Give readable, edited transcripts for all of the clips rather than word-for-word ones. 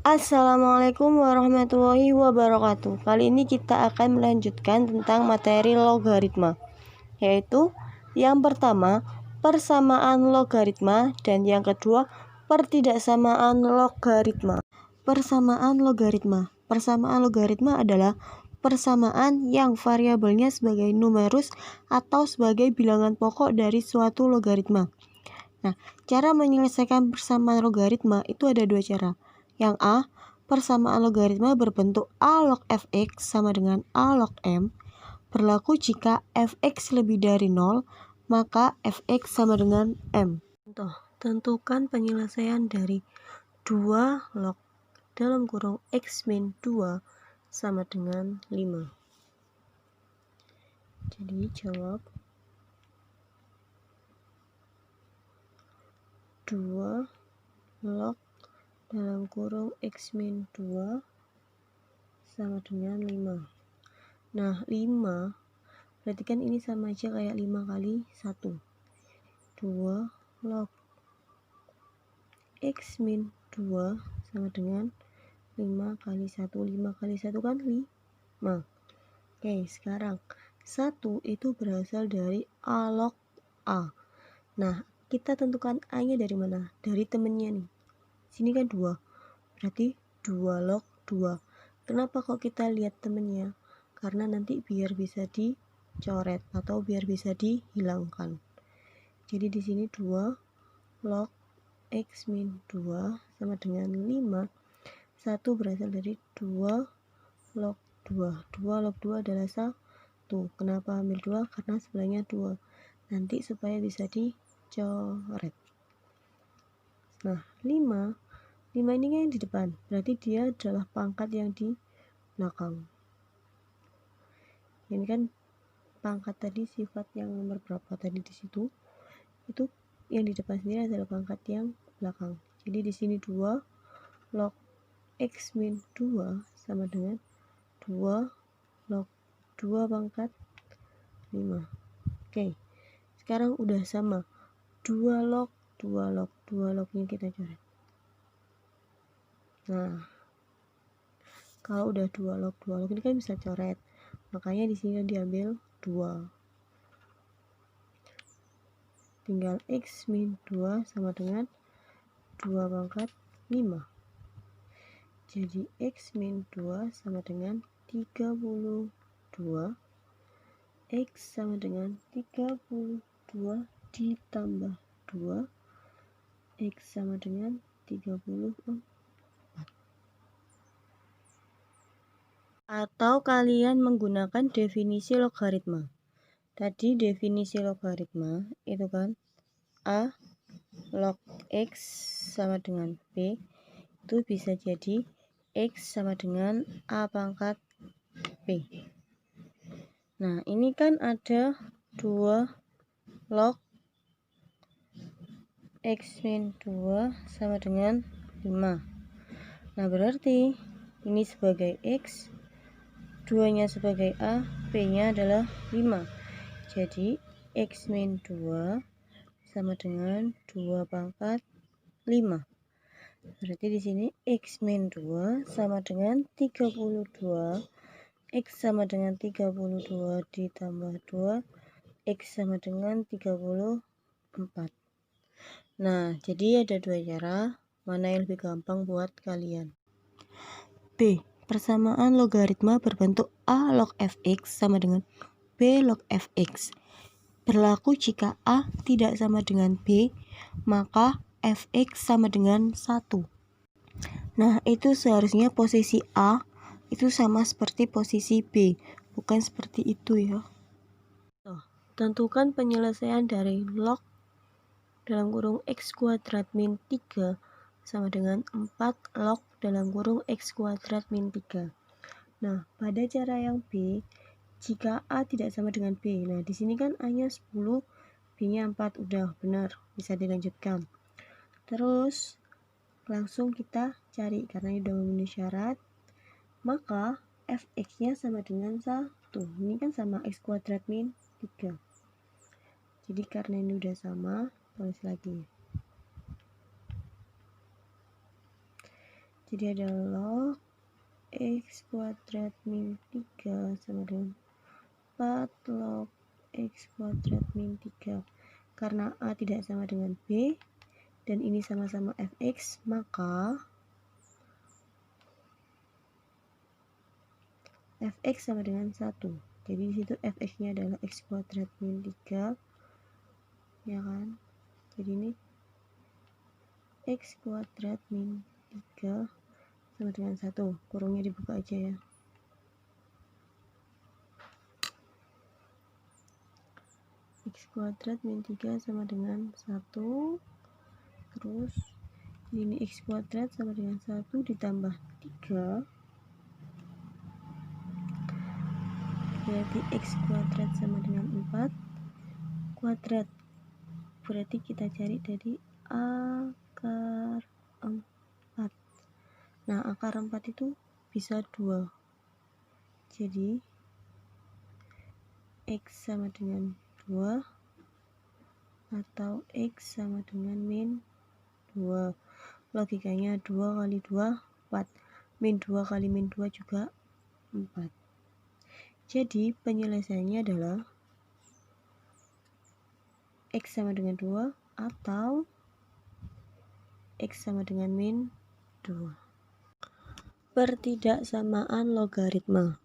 Assalamualaikum warahmatullahi wabarakatuh. Kali ini kita akan melanjutkan tentang materi logaritma, yaitu yang pertama persamaan logaritma dan yang kedua pertidaksamaan logaritma. Persamaan logaritma adalah persamaan yang variabelnya sebagai numerus atau sebagai bilangan pokok dari suatu logaritma. Nah, cara menyelesaikan persamaan logaritma itu ada dua cara. Yang A, persamaan logaritma berbentuk A log fx sama dengan A log m, berlaku jika fx lebih dari 0, maka fx sama dengan m. Contoh, tentukan penyelesaian dari 2 log dalam kurung x min 2 sama dengan 5. Jadi jawab 2 log dalam kurung x min 2 sama dengan 5. Nah, 5 berarti kan ini sama aja kayak 5 kali 1. 2 log x min 2 sama dengan 5 kali 1. 5 kali 1 kan 5. Oke, sekarang 1 itu berasal dari A log A. Nah, kita tentukan A-nya dari mana? Dari temennya nih. Sini kan 2. Berarti 2 log 2. Kenapa kok kita lihat temennya? Karena nanti biar bisa dicoret atau biar bisa dihilangkan. Jadi di sini 2 log x min 2 sama dengan 5. 1 berasal dari 2 log 2. 2 log 2 adalah 1. Kenapa ambil 2? Karena sebelahnya 2. Nanti supaya bisa dicoret. Nah, 5 ini kan yang di depan, berarti dia adalah pangkat yang di belakang. Ini kan pangkat tadi, sifat yang nomor berapa tadi di situ, itu yang di depan sendiri adalah pangkat yang belakang. Jadi di sini 2 log x min 2 sama dengan 2 log 2 pangkat 5. Oke, sekarang udah sama. 2 log lognya kita coret. Nah, kalau udah 2 log ini kan bisa coret. Makanya di sini diambil 2. Tinggal x min 2 sama dengan 2 pangkat 5. Jadi x min 2 sama dengan 32. X sama dengan 32 ditambah 2. X sama dengan 34. Atau kalian menggunakan definisi logaritma. Tadi definisi logaritma itu kan A log x sama dengan b, itu bisa jadi x sama dengan a pangkat b. Nah, ini kan ada 2 log x min 2 sama dengan 5. Nah, berarti ini sebagai x, 2-nya sebagai a, b-nya adalah 5. Jadi x min 2 sama dengan 2 pangkat 5. Berarti di sini x min 2 sama dengan 32. X sama dengan 32 ditambah 2. X sama dengan 34. Nah, jadi ada dua cara. Mana yang lebih gampang buat kalian? B. Persamaan logaritma berbentuk A log fx sama dengan B log fx. Berlaku jika A tidak sama dengan B, maka fx sama dengan 1. Nah, itu seharusnya posisi A itu sama seperti posisi B, bukan seperti itu ya. Tentukan penyelesaian dari log dalam kurung x kuadrat min 3 sama dengan 4 log dalam kurung x kuadrat min 3. Nah, pada cara yang B, jika A tidak sama dengan B, nah di sini kan A-nya 10, B-nya 4, udah benar, bisa dilanjutkan. Terus langsung kita cari karena ini udah memenuhi syarat, maka fx-nya sama dengan 1. Ini kan sama x kuadrat min 3. Jadi karena ini udah sama, tulis lagi. Jadi ada log x kuadrat min 3 sama dengan 4 log x kuadrat min 3. Karena A tidak sama dengan B dan ini sama-sama fx, maka fx sama dengan 1. Jadi disitu fx-nya adalah x kuadrat min 3, ya kan? Jadi ini x kuadrat min 3 sama dengan 1. Kurungnya dibuka aja ya. X kuadrat min 3 sama dengan 1. Terus ini x kuadrat sama dengan 1 ditambah 3. Berarti x kuadrat sama dengan 4 kuadrat. Berarti kita cari dari akar 4. Nah, akar 4 itu bisa 2. Jadi x sama dengan 2 atau x sama dengan min 2. Logikanya 2 kali 2 4. Min 2 kali min 2 juga 4. Jadi penyelesaiannya adalah x sama dengan 2 atau x sama dengan min 2. Pertidaksamaan logaritma.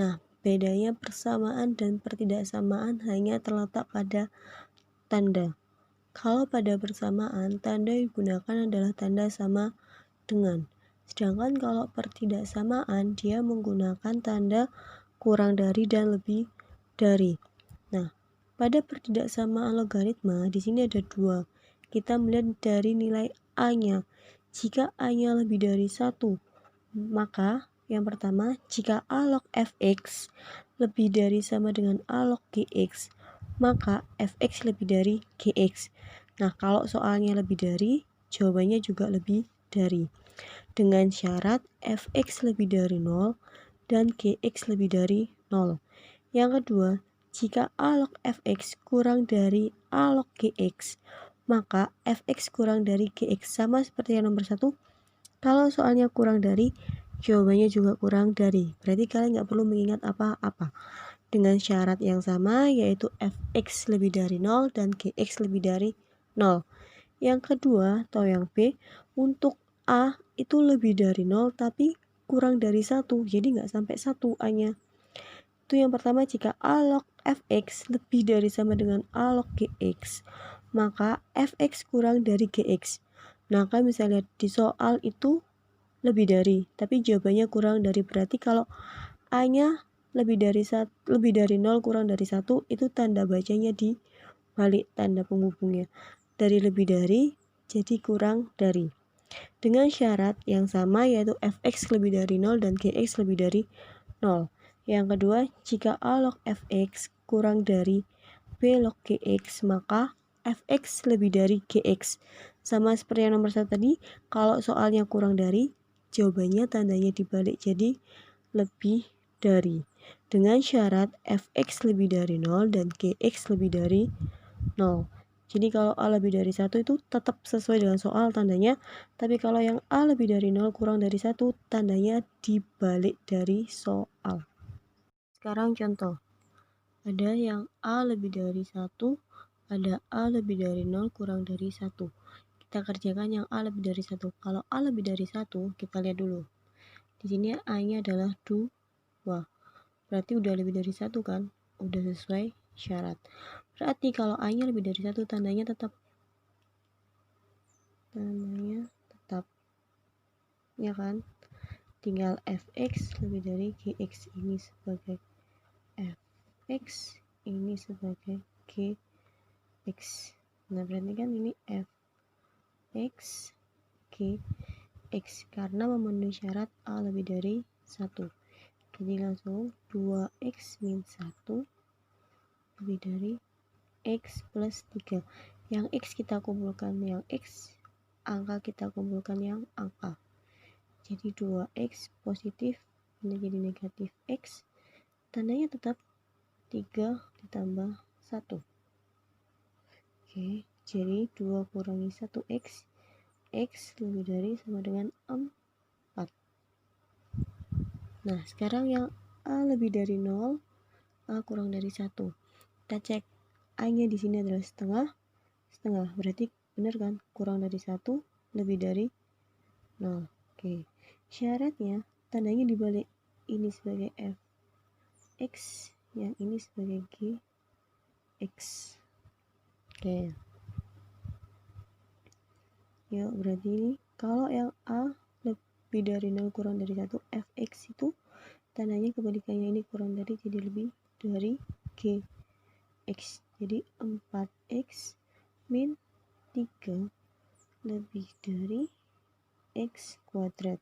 Nah, bedanya persamaan dan pertidaksamaan hanya terletak pada tanda. Kalau pada persamaan, tanda yang digunakan adalah tanda sama dengan. Sedangkan kalau pertidaksamaan, dia menggunakan tanda kurang dari dan lebih dari. Nah, pada pertidaksamaan logaritma, di sini ada 2. Kita melihat dari nilai A-nya. Jika A-nya lebih dari 1, maka yang pertama, jika A log fx lebih dari sama dengan A log gx, maka fx lebih dari gx. Nah, kalau soalnya lebih dari, jawabannya juga lebih dari. Dengan syarat fx lebih dari 0 dan gx lebih dari 0. Yang kedua, jika A log fx kurang dari A log gx, maka fx kurang dari gx. Sama seperti yang nomor 1, kalau soalnya kurang dari, jawabannya juga kurang dari. Berarti kalian nggak perlu mengingat apa-apa. Dengan syarat yang sama, yaitu fx lebih dari 0 dan gx lebih dari 0. Yang kedua, atau yang B, untuk A itu lebih dari 0 tapi kurang dari 1. Jadi nggak sampai 1 A-nya. Itu yang pertama, jika A log fx lebih dari sama dengan A log gx, maka fx kurang dari gx. Nah, kalian bisa lihat di soal itu lebih dari, tapi jawabannya kurang dari. Berarti kalau A-nya lebih dari 0 kurang dari 1, itu tanda bacanya di balik tanda penghubungnya. Dari lebih dari jadi kurang dari. Dengan syarat yang sama, yaitu fx lebih dari 0 dan gx lebih dari 0. Yang kedua, jika A log fx kurang dari B log gx, maka fx lebih dari gx. Sama seperti yang nomor 1 tadi, kalau soalnya kurang dari, jawabannya tandanya dibalik jadi lebih dari. Dengan syarat fx lebih dari 0 dan gx lebih dari 0. Jadi kalau A lebih dari 1 itu tetap sesuai dengan soal tandanya, tapi kalau yang A lebih dari 0 kurang dari 1, tandanya dibalik dari soal. Sekarang contoh, ada yang A lebih dari 1, ada A lebih dari 0 kurang dari 1. Kita kerjakan yang A lebih dari 1. Kalau A lebih dari 1, kita lihat dulu. Di sini A-nya adalah 2. Berarti udah lebih dari 1 kan? Udah sesuai syarat. Berarti kalau A-nya lebih dari 1, tandanya tetap. Ya kan? Tinggal fx lebih dari gx, ini sebagai fx, ini sebagai gx. Nah, berarti kan ini fx gx karena memenuhi syarat A lebih dari 1. Jadi langsung 2x min 1 lebih dari x plus 3. Yang x kita kumpulkan yang x, angka kita kumpulkan yang angka. Jadi 2x positif, ini jadi negatif x, tandanya tetap 3 ditambah 1. Oke, jadi 2 kurangi 1x, x lebih dari sama dengan 4. Nah, sekarang yang A lebih dari 0, A kurang dari 1. Kita cek A-nya di sini adalah setengah. Berarti benar kan? Kurang dari 1 lebih dari 0. Oke. Syaratnya tandanya dibalik, ini sebagai f x, yang ini sebagai g x. Oke. Ya, berarti ini kalau yang A lebih dari 0 kurang dari 1, fx itu tandanya kebalikannya, ini kurang dari, jadi lebih dari g x. Jadi 4x min 3 lebih dari x kuadrat.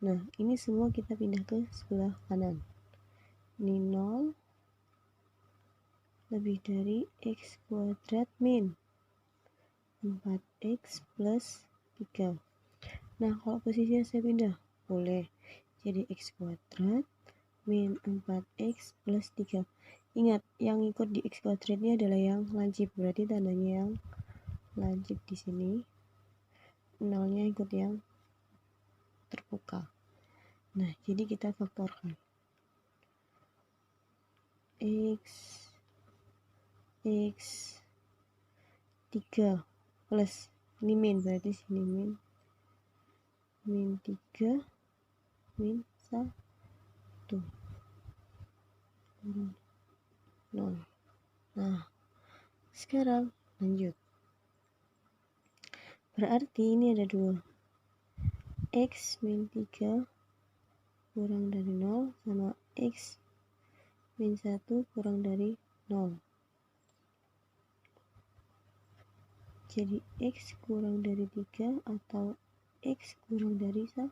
Nah, ini semua kita pindah ke sebelah kanan. Ini 0 lebih dari x kuadrat min 4x plus 3. Nah, kalau posisinya saya pindah, boleh. Jadi x kuadrat min 4x plus 3. Ingat, yang ikut di x kuadrat ini adalah yang lancip, berarti tandanya yang lancip di sini. Nolnya ikut yang terbuka. Nah, jadi kita faktorkan. X 3 plus, ini min, berarti sini min 3 min 1 kurang 0. Nah, sekarang lanjut. Berarti ini ada 2. X min 3 kurang dari 0 sama X min 1 kurang dari 0. Jadi X kurang dari 3 atau X kurang dari 1.